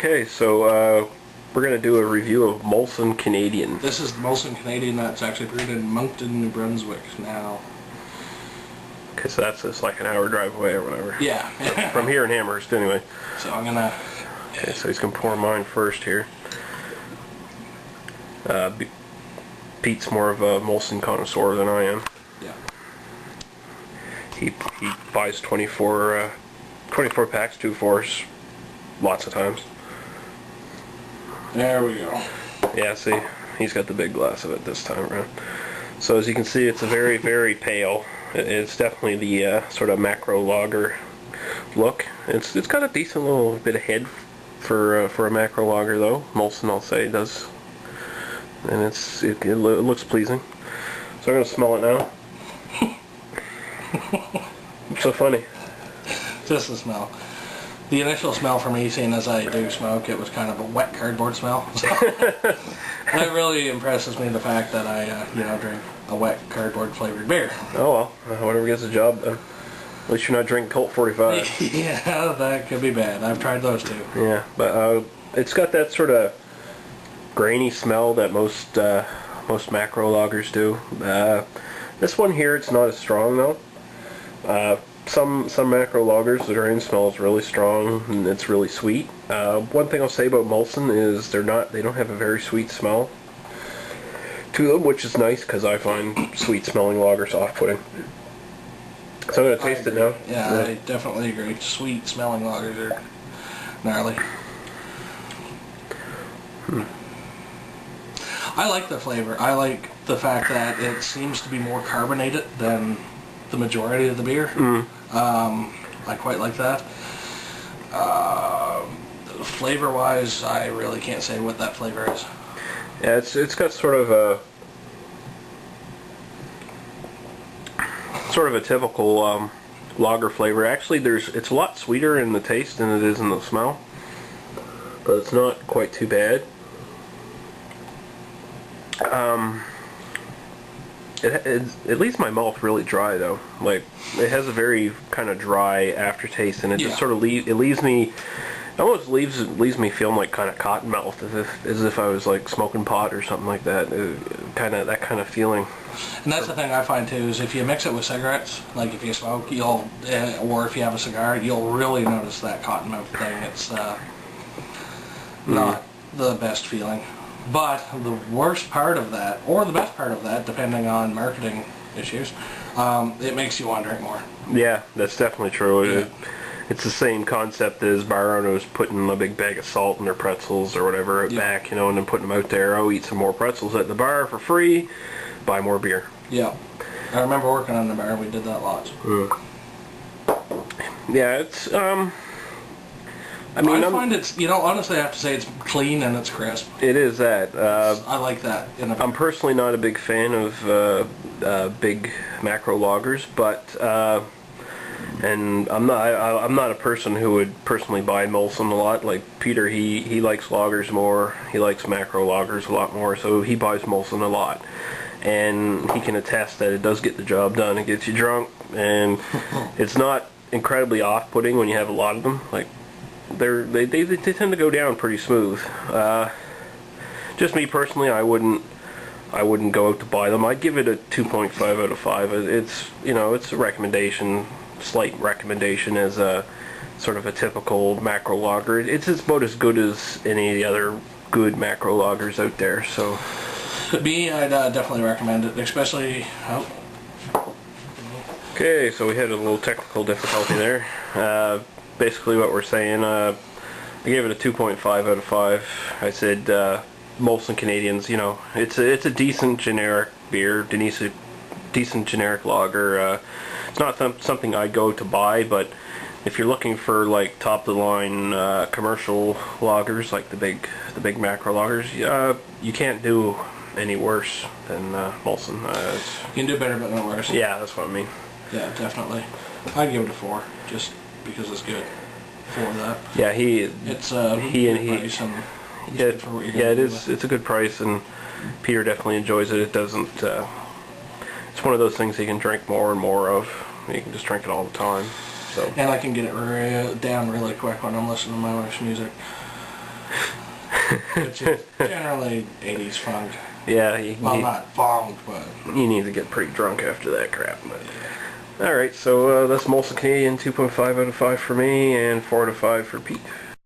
Okay, so we're going to do a review of Molson Canadian. This is Molson Canadian that's actually brewed in Moncton, New Brunswick now. Okay, so that's just like an hour drive away or whatever. Yeah. From here in Amherst, anyway. So I'm gonna... Okay, so he's going to pour mine first here. Pete's more of a Molson connoisseur than I am. Yeah. He buys 24 packs, 2-4s, lots of times. There we go. Yeah, see, he's got the big glass of it this time around. So as you can see, it's a very, very pale. It's definitely the sort of macro lager look. It's got a decent little bit of head for a macro lager, though. Molson, I'll say, does, and it looks pleasing. So I'm gonna smell it now. It's so funny. Just the smell. The initial smell for me, seeing as I do smoke, it was kind of a wet cardboard smell. So that really impresses me, the fact that I, drink a wet cardboard flavored beer. Oh well, whatever gets the job done. At least you're not drinking Colt 45. Yeah, that could be bad. I've tried those too. Yeah, but it's got that sort of grainy smell that most macro lagers do. This one here, it's not as strong though. Some macro lagers, the grain smells really strong and it's really sweet. One thing I'll say about Molson is they don't have a very sweet smell to them, which is nice because I find sweet smelling lagers off-putting. So I'm gonna taste it now. Yeah, I definitely agree. Sweet smelling lagers are gnarly. I like the flavor. I like the fact that it seems to be more carbonated than the majority of the beer. I quite like that. Flavor-wise, I really can't say what that flavor is. Yeah, it's got sort of a typical lager flavor. Actually, it's a lot sweeter in the taste than it is in the smell, but it's not quite too bad. It leaves my mouth really dry though. Like, it has a very kind of dry aftertaste, and it just sort of leaves me me feeling like kind of cotton mouth, as if I was like smoking pot or something like that. That kind of feeling. And that's the thing I find too, is if you mix it with cigarettes, like if you smoke, or if you have a cigar, you'll really notice that cotton mouth thing. It's not the best feeling. But the worst part of that, or the best part of that, depending on marketing issues, it makes you want to drink more. Yeah, that's definitely true. Yeah. It's the same concept as bar owners putting a big bag of salt in their pretzels or whatever back, and then putting them out there. Oh, eat some more pretzels at the bar for free, buy more beer. Yeah. I remember working on the bar, we did that lots. Yeah, it's, I find it's, honestly I have to say it's clean and it's crisp. It is that. I like that. I'm personally not a big fan of big macro lagers, but and I'm not a person who would personally buy Molson a lot. Like Peter, he likes lagers more. He likes macro lagers a lot more, so he buys Molson a lot, and he can attest that it does get the job done. It gets you drunk, and it's not incredibly off-putting when you have a lot of them. Like, they tend to go down pretty smooth. Just me personally, I wouldn't go out to buy them. I'd give it a 2.5 out of 5. It's a recommendation, slight recommendation, as a sort of a typical macro lager. It's about as good as any of the other good macro lagers out there. So, me, I'd definitely recommend it, especially. Okay, so we had a little technical difficulty there. Basically what we're saying, I gave it a 2.5 out of 5. I said Molson Canadians, it's a decent generic beer, decent generic lager. It's not something I'd go to buy, but if you're looking for like top of the line commercial lagers, like the big macro lagers, you can't do any worse than Molson. You can do better, but not worse. Yeah, that's what I mean. Yeah, definitely. I'd give it a 4, just because it's good for that. Yeah, it's a good price, and good for what you're it is. It's a good price, and Peter definitely enjoys it. It doesn't. It's one of those things you can drink more and more of. You can just drink it all the time. So. And I can get it down really quick when I'm listening to my wife's music. which is generally 80s funk. Yeah, Well, not funk, but... you need to get pretty drunk after that crap. Alright, so that's Molson Canadian, 2.5 out of 5 for me, and 4 out of 5 for Pete.